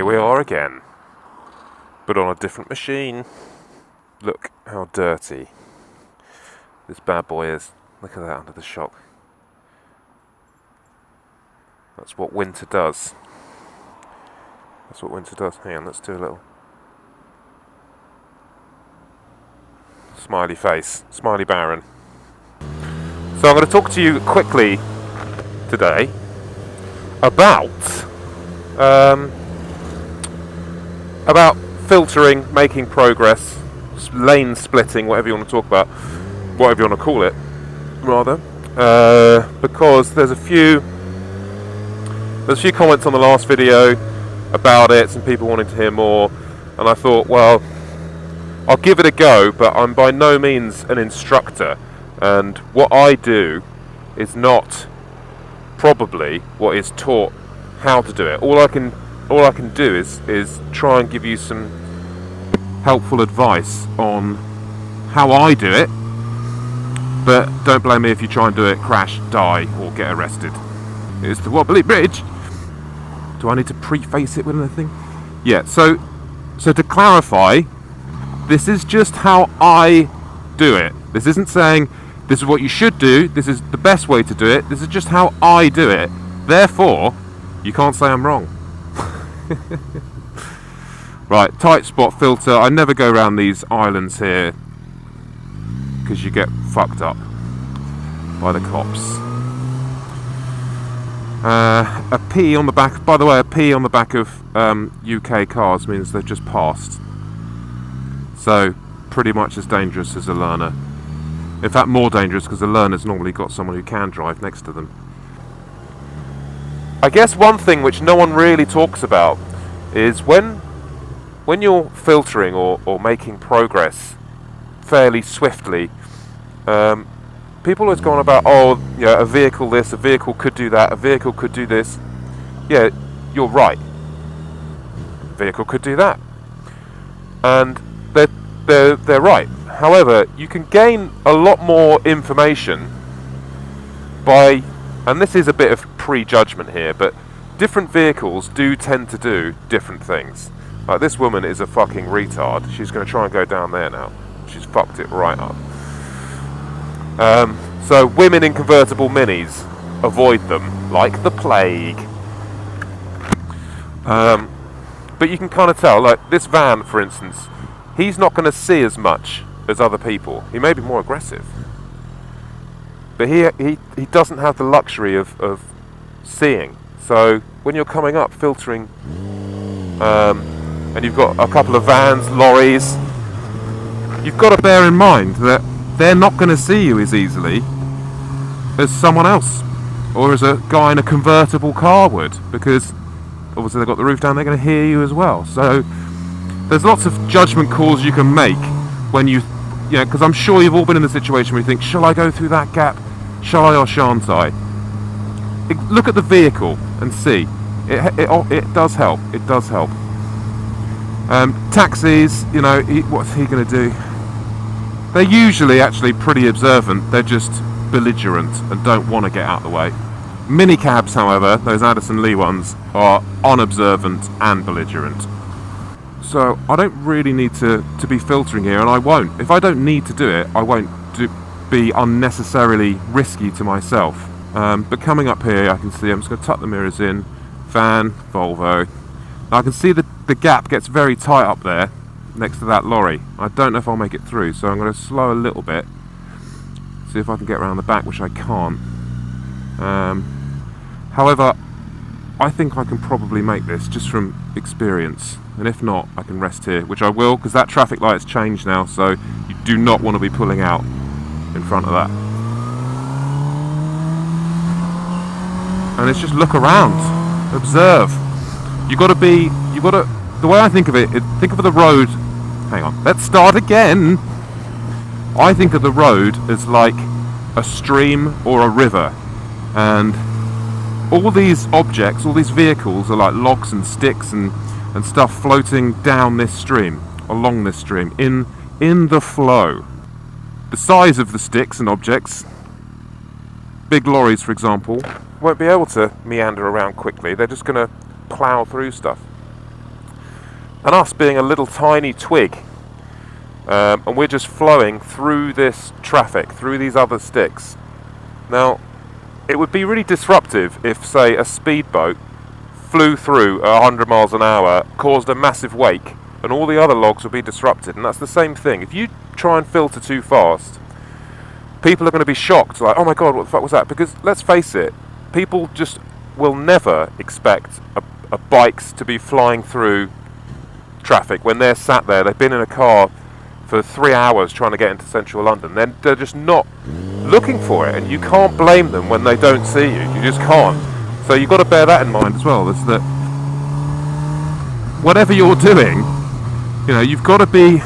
here we are again, but on a different machine. Look how dirty this bad boy is. Look at that under the shock. That's what winter does. That's what winter does. Hang on, let's do a little smiley face, smiley Baron. So I'm going to talk to you quickly today about filtering, making progress, lane splitting, whatever you want to talk about, whatever you want to call it, rather, because there's a few comments on the last video about it, some people wanting to hear more, and I thought, well, I'll give it a go, but I'm by no means an instructor, and what I do is not probably what is taught how to do it. All I can do is try and give you some helpful advice on how I do it, but don't blame me if you try and do it, crash, die, or get arrested. It's the wobbly bridge. Do I need to preface it with anything? Yeah, so to clarify, this is just how I do it. This isn't saying this is what you should do, this is the best way to do it, this is just how I do it. Therefore, you can't say I'm wrong. Right, tight spot filter. I never go around these islands here because you get fucked up by the cops. A P on the back, by the way, a P on the back of UK cars means they've just passed. So, pretty much as dangerous as a learner. In fact, more dangerous because a learner's normally got someone who can drive next to them. I guess one thing which no one really talks about is when you're filtering or making progress fairly swiftly, people always go on about, oh, you know, a vehicle this, a vehicle could do that, a vehicle could do this. Yeah, you're right. A vehicle could do that. And they're right. However, you can gain a lot more information by, and this is a bit of prejudgment here, but different vehicles do tend to do different things. Like this woman is a fucking retard. She's going to try and go down there now. She's fucked it right up. So women in convertible minis, avoid them like the plague. But you can kind of tell, like this van, for instance, he's not going to see as much as other people. He may be more aggressive, but he doesn't have the luxury of seeing. So when you're coming up filtering, and you've got a couple of vans, lorries, you've got to bear in mind that they're not going to see you as easily as someone else, or as a guy in a convertible car would, because obviously they've got the roof down, they're going to hear you as well. So there's lots of judgment calls you can make when you know, because I'm sure you've all been in the situation where you think, shall I go through that gap? Shall I or shan't I? Look at the vehicle and see. It does help. It does help. Taxis, you know, what's he going to do? They're usually actually pretty observant. They're just belligerent and don't want to get out of the way. Minicabs, however, those Addison Lee ones, are unobservant and belligerent. So I don't really need to be filtering here, and I won't. If I don't need to do it, I won't be unnecessarily risky to myself. But coming up here, I can see, I'm just going to tuck the mirrors in, van, Volvo. Now I can see that the gap gets very tight up there next to that lorry. I don't know if I'll make it through, so I'm going to slow a little bit, see if I can get around the back, which I can't. However, I think I can probably make this just from experience, and if not, I can rest here, which I will, because that traffic light's changed now, so you do not want to be pulling out in front of that. And it's just look around, observe. The way I think of it, think of the road, hang on, let's start again. I think of the road as like a stream or a river, and all these objects, all these vehicles are like logs and sticks and stuff floating down this stream, along this stream, in the flow. The size of the sticks and objects, big lorries for example, won't be able to meander around quickly. They're just going to plough through stuff. and us being a little tiny twig, and we're just flowing through this traffic, through these other sticks. Now, it would be really disruptive if, say, a speedboat flew through at 100 miles an hour, caused a massive wake, and all the other logs would be disrupted. And that's the same thing. If you try and filter too fast, people are going to be shocked, like, oh my god, what the fuck was that? Because let's face it, people just will never expect a bikes to be flying through traffic when they're sat there. They've been in a car for 3 hours trying to get into central London. Then they're just not looking for it, and you can't blame them when they don't see you. You just can't. So you've got to bear that in mind as well. Is that whatever you're doing, you know, you've got to be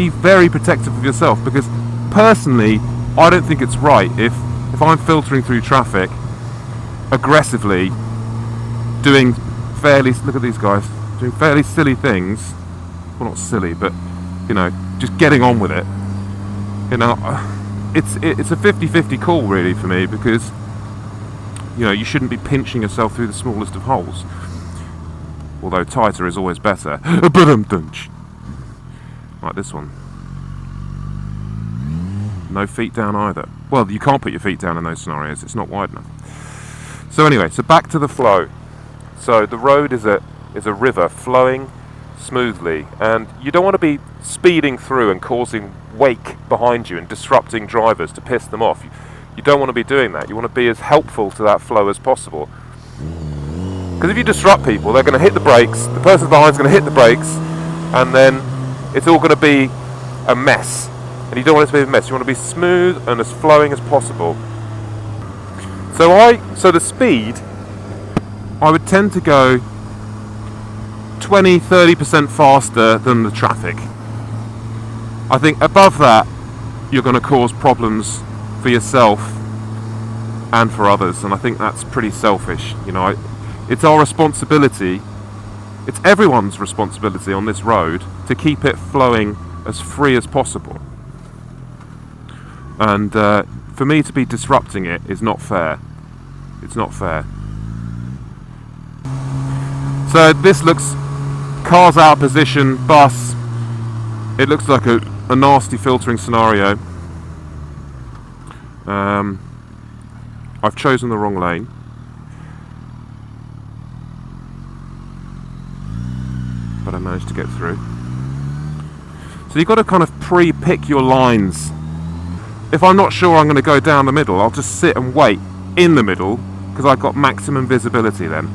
very protective of yourself. Because personally, I don't think it's right if I'm filtering through traffic aggressively, doing fairly, look at these guys, doing fairly silly things. Well, not silly, but you know, just getting on with it. You know, it's a 50-50 call really for me, because you know, you shouldn't be pinching yourself through the smallest of holes. Although tighter is always better. Like this one. No feet down either. Well, you can't put your feet down in those scenarios, it's not wide enough. So anyway, so back to the flow. So the road is a river flowing smoothly, and you don't want to be speeding through and causing wake behind you and disrupting drivers to piss them off. You don't want to be doing that. You want to be as helpful to that flow as possible. Because if you disrupt people, they're going to hit the brakes, the person behind is going to hit the brakes, and then it's all going to be a mess. And you don't want it to be a mess. You want to be smooth and as flowing as possible. So the speed, I would tend to go 20-30% faster than the traffic. I think above that, you're going to cause problems for yourself and for others, and I think that's pretty selfish. You know, it's our responsibility, it's everyone's responsibility on this road to keep it flowing as free as possible. And for me to be disrupting it is not fair. It's not fair. So this looks, cars out of position, bus. It looks like a nasty filtering scenario. I've chosen the wrong lane. But I managed to get through. So you've got to kind of pre-pick your lines. If I'm not sure I'm going to go down the middle, I'll just sit and wait in the middle, because I've got maximum visibility then.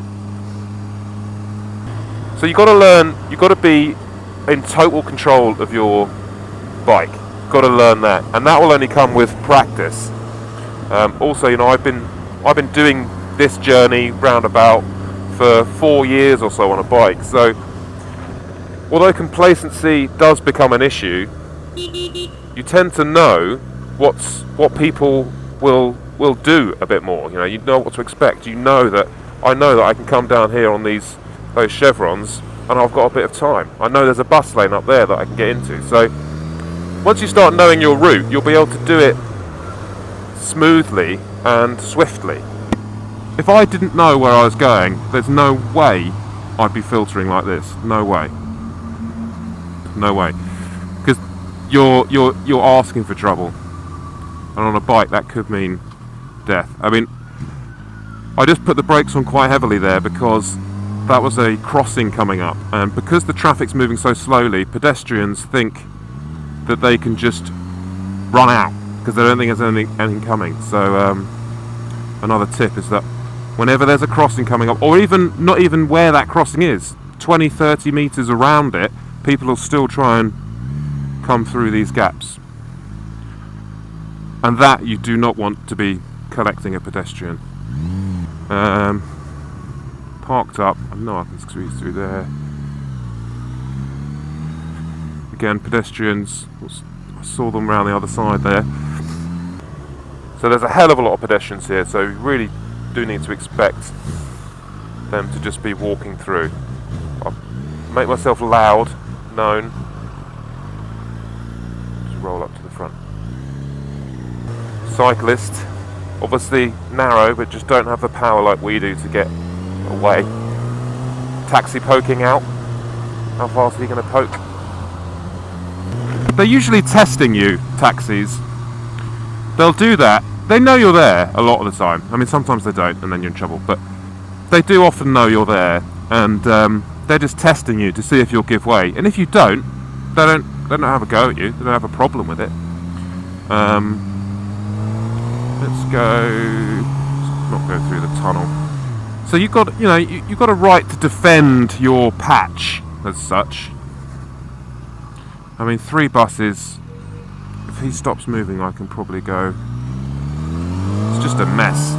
So you've got to learn, you've got to be in total control of your bike. You've got to learn that, and that will only come with practice. Also, you know, I've been doing this journey roundabout for 4 years or so on a bike. So, although complacency does become an issue, you tend to know what people will do a bit more. You know, you know what to expect. You know that I know that I can come down here on those chevrons, and I've got a bit of time. I know there's a bus lane up there that I can get into. So, once you start knowing your route, you'll be able to do it smoothly and swiftly. If I didn't know where I was going, there's no way I'd be filtering like this. No way. No way. Because you're asking for trouble. And on a bike that could mean death. I mean, I just put the brakes on quite heavily there because that was a crossing coming up, and because the traffic's moving so slowly, pedestrians think that they can just run out because they don't think there's anything coming. So another tip is that whenever there's a crossing coming up, or even not even where that crossing is, 20-30 meters around it, people will still try and come through these gaps. And that you do not want to be collecting a pedestrian. Parked up, I know I can squeeze through there. Again, pedestrians, I saw them around the other side there. So there's a hell of a lot of pedestrians here, so you really do need to expect them to just be walking through. I'll make myself loud, known. Just roll up to the front. Cyclist, obviously narrow, but just don't have the power like we do to get away. Taxi poking out. How fast are you going to poke? They're usually testing you, taxis. They'll do that. They know you're there a lot of the time. I mean, sometimes they don't, and then you're in trouble. But they do often know you're there, and they're just testing you to see if you'll give way. And if you don't, they don't have a go at you. They don't have a problem with it. Let's not go through the tunnel. So you've got, you've got a right to defend your patch as such. I mean, 3 buses. If he stops moving, I can probably go. It's just a mess.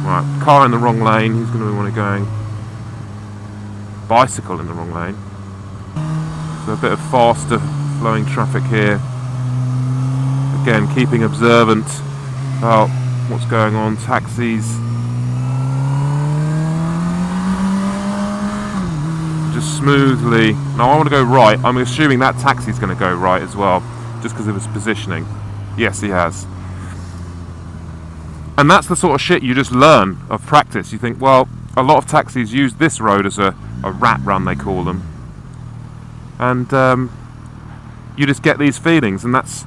Right, car in the wrong lane. Who's going to want to go? Bicycle in the wrong lane. So a bit of faster flowing traffic here. Again, keeping observant about what's going on. Taxis. Just smoothly. Now I want to go right. I'm assuming that taxi's going to go right as well, just because of his positioning. Yes, he has. And that's the sort of shit you just learn of practice. You think, well, a lot of taxis use this road as a rat run, they call them. And you just get these feelings, and that's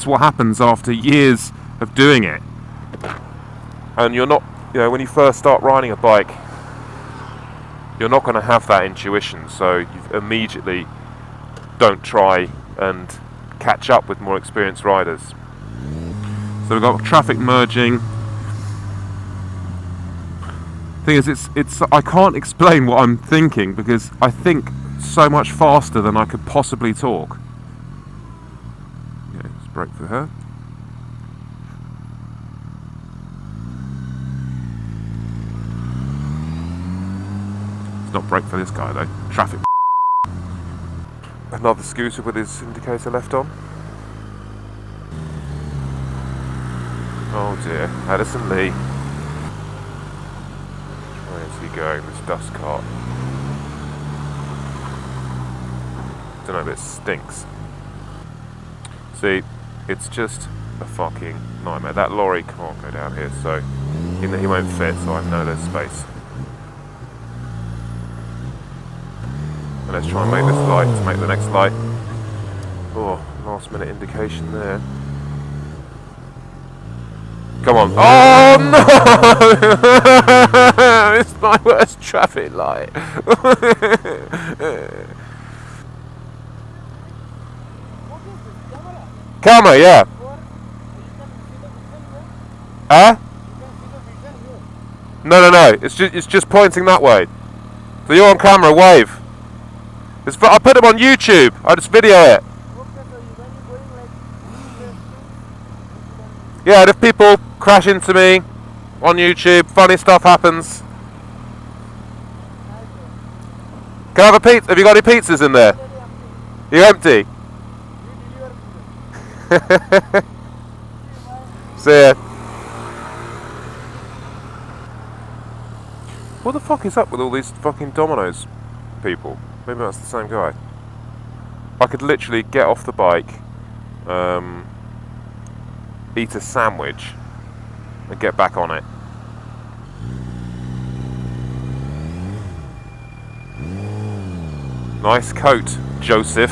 what happens after years of doing it. And you're not, when you first start riding a bike, you're not going to have that intuition, so you immediately don't try and catch up with more experienced riders. So we've got traffic merging. Thing is, it's I can't explain what I'm thinking, because I think so much faster than I could possibly talk. Yeah, let's brake for her. It's not brake for this guy though. Traffic. Another scooter with his indicator left on. Oh dear, Addison Lee. Where is he going, this dust cart? Don't know, but it stinks. See, it's just a fucking nightmare. That lorry can't go down here, so he won't fit, so I know there's space. And let's try and make this light to make the next light. Oh, last minute indication there. Come on. Oh no! It's my worst traffic light. Camera, yeah. Huh? No. It's just pointing that way. So you're on camera. Wave. I put them on YouTube. I just video it. Yeah, and if people crash into me on YouTube, funny stuff happens. Can I have a pizza? Have you got any pizzas in there? You're empty? See ya. What the fuck is up with all these fucking Domino's people? Maybe that's the same guy. I could literally get off the bike, eat a sandwich, and get back on it. Nice coat, Joseph.